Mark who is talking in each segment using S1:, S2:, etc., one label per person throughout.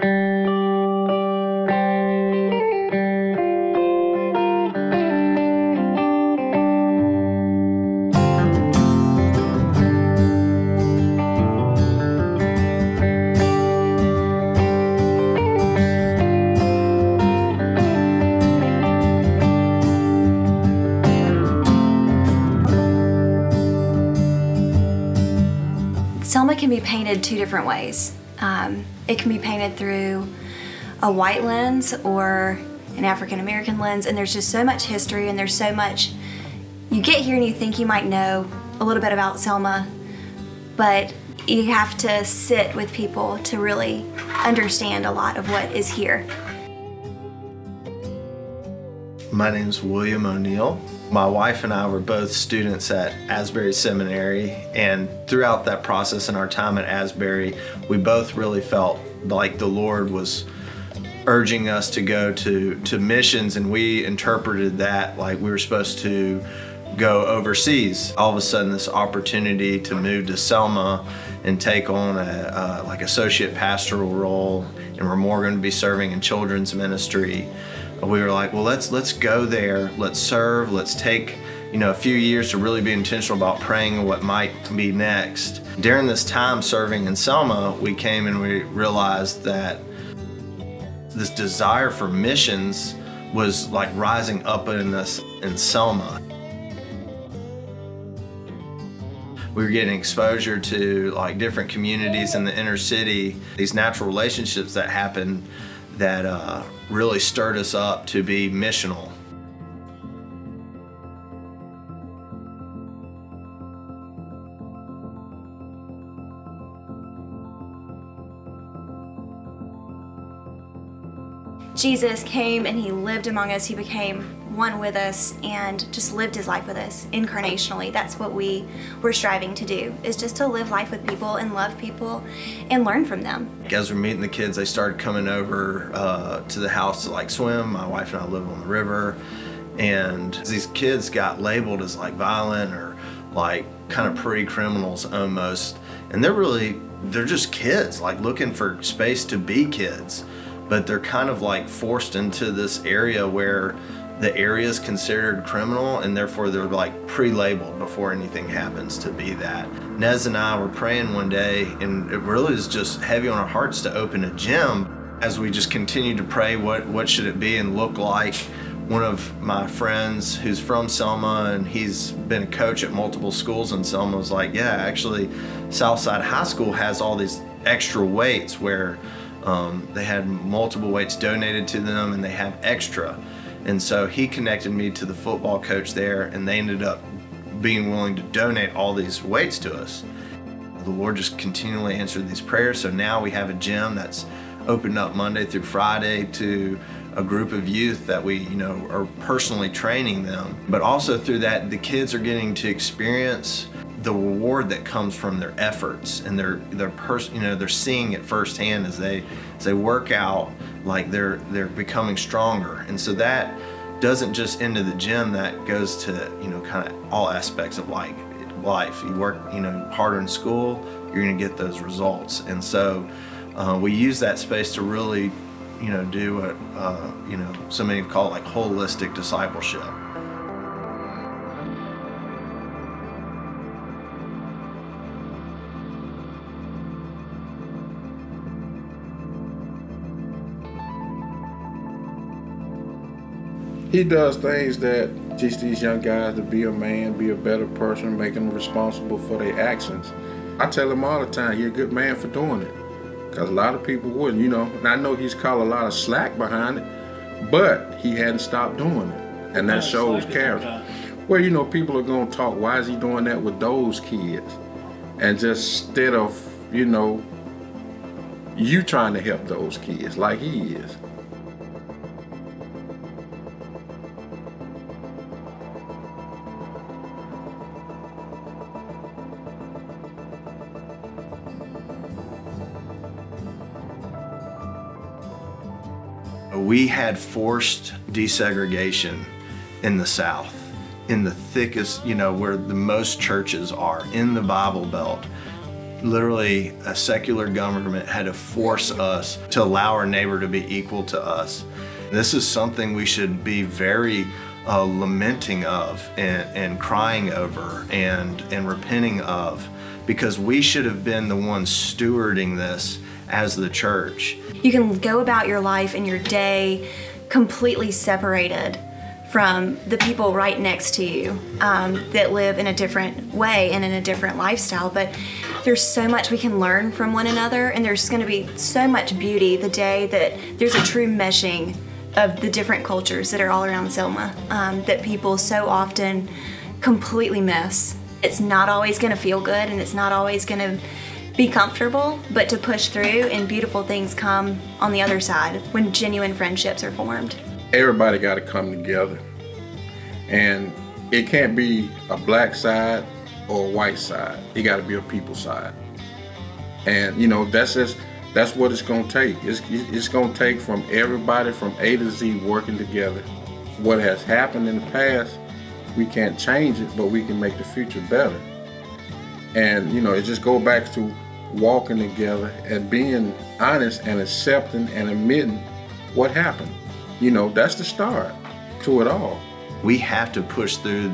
S1: Selma can be painted two different ways. It can be painted through a white lens or an African American lens, and there's just so much history and there's so much. You get here and you think you might know a little bit about Selma, but you have to sit with people to really understand a lot of what is here.
S2: My name's William O'Neill. My wife and I were both students at Asbury Seminary, and throughout that process in our time at Asbury, we both really felt like the Lord was urging us to go to missions, and we interpreted that like we were supposed to go overseas. All of a sudden, this opportunity to move to Selma and take on a like associate pastoral role, and we're more going to be serving in children's ministry. We were like, well, let's go there, let's serve, let's take a few years to really be intentional about praying what might be next. During this time serving in Selma, we came and we realized that this desire for missions was like rising up in us in Selma. We were getting exposure to like different communities in the inner city, these natural relationships that happened that really stirred us up to be missional.
S1: Jesus came and he lived among us. He became one with us and just lived his life with us incarnationally. That's what we're striving to do, is just to live life with people and love people and learn from them.
S2: As we're meeting the kids, they started coming over to the house to like swim. My wife and I live on the river, and these kids got labeled as like violent or like kind of pre-criminals almost, and they're just kids like looking for space to be kids, but they're kind of like forced into this area where the area is considered criminal, and therefore they're like pre-labeled before anything happens to be that. Nes and I were praying one day, and it really was just heavy on our hearts to open a gym. As we just continued to pray, what should it be and look like, one of my friends who's from Selma and he's been a coach at multiple schools in Selma was like, yeah, actually Southside High School has all these extra weights where they had multiple weights donated to them and they have extra. And so he connected me to the football coach there, and they ended up being willing to donate all these weights to us. The Lord just continually answered these prayers, so now we have a gym that's opened up Monday through Friday to a group of youth that we are personally training them. But also through that, the kids are getting to experience the reward that comes from their efforts, and they're seeing it firsthand as they work out, like they're becoming stronger. And so that doesn't just end to the gym, that goes to kind of all aspects of life. You work harder in school, you're going to get those results. And so we use that space to really do what so many call it like holistic discipleship.
S3: He does things that teach these young guys to be a man, be a better person, make them responsible for their actions. I tell him all the time, you're a good man for doing it. Because a lot of people wouldn't, And I know he's caught a lot of slack behind it, but he hadn't stopped doing it. And that shows character. Well, people are going to talk, why is he doing that with those kids? And just instead of, you trying to help those kids like he is.
S2: We had forced desegregation in the South, in the thickest, where the most churches are, in the Bible Belt. Literally, a secular government had to force us to allow our neighbor to be equal to us. This is something we should be very lamenting of and crying over and repenting of, because we should have been the ones stewarding this as the church.
S1: You can go about your life and your day completely separated from the people right next to you that live in a different way and in a different lifestyle, but there's so much we can learn from one another, and there's going to be so much beauty the day that there's a true meshing of the different cultures that are all around Selma that people so often completely miss. It's not always going to feel good, and it's not always going to be comfortable, but to push through, and beautiful things come on the other side when genuine friendships are formed. Everybody
S3: got to come together, and it can't be a black side or a white side. It got to be a people side, and you know that's what it's gonna take. It's gonna take from everybody from A to Z working together. What has happened in the past, we can't change it, but we can make the future better. And you know, it just goes back to walking together and being honest and accepting and admitting what happened. You know, that's the start to it all.
S2: We have to push through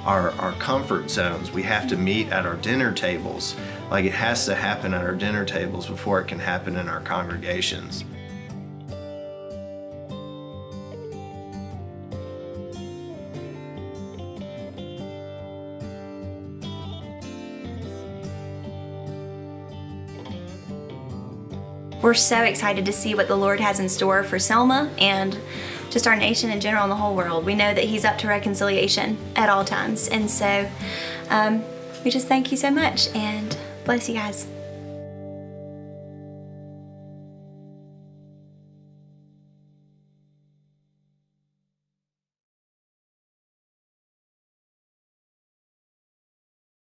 S2: our comfort zones. We have to meet at our dinner tables. Like, it has to happen at our dinner tables before it can happen in our congregations.
S1: We're so excited to see what the Lord has in store for Selma and just our nation in general and the whole world. We know that He's up to reconciliation at all times. And so we just thank you so much, and bless you guys.